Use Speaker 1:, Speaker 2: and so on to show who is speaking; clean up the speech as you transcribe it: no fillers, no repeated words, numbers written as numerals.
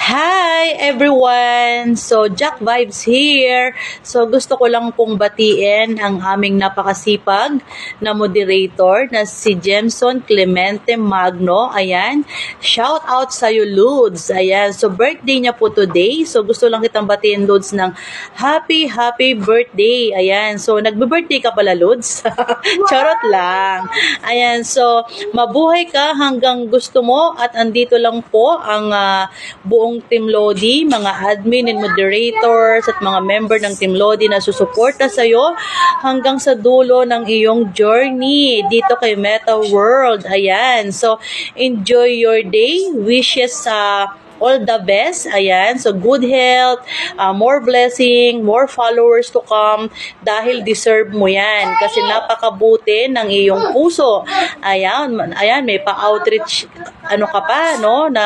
Speaker 1: Hi everyone! So, Jack Vibes here. So, gusto ko lang pong batiin ang aming napakasipag na moderator na si Jemson Clemente Magno. Ayan. Shout out sa'yo, Lods. Ayan. So, birthday niya po today. So, gusto lang kitang batiin, Lods, ng happy birthday. Ayan. So, nagbe-birthday ka pala, Lods. Charot lang. Ayan. So, mabuhay ka hanggang gusto mo at andito lang po ang buong Team Lodi, mga admin and moderators at mga member ng Team Lodi na susuporta sa'yo hanggang sa dulo ng iyong journey dito kay Meta World. Ayan. So, enjoy your day. Wishes all the best. Ayan. So, good health, more blessing, more followers to come dahil deserve mo yan. Kasi napakabuti ng iyong puso. Ayan. Ayan, may pa-outreach ano ka pa, no? Na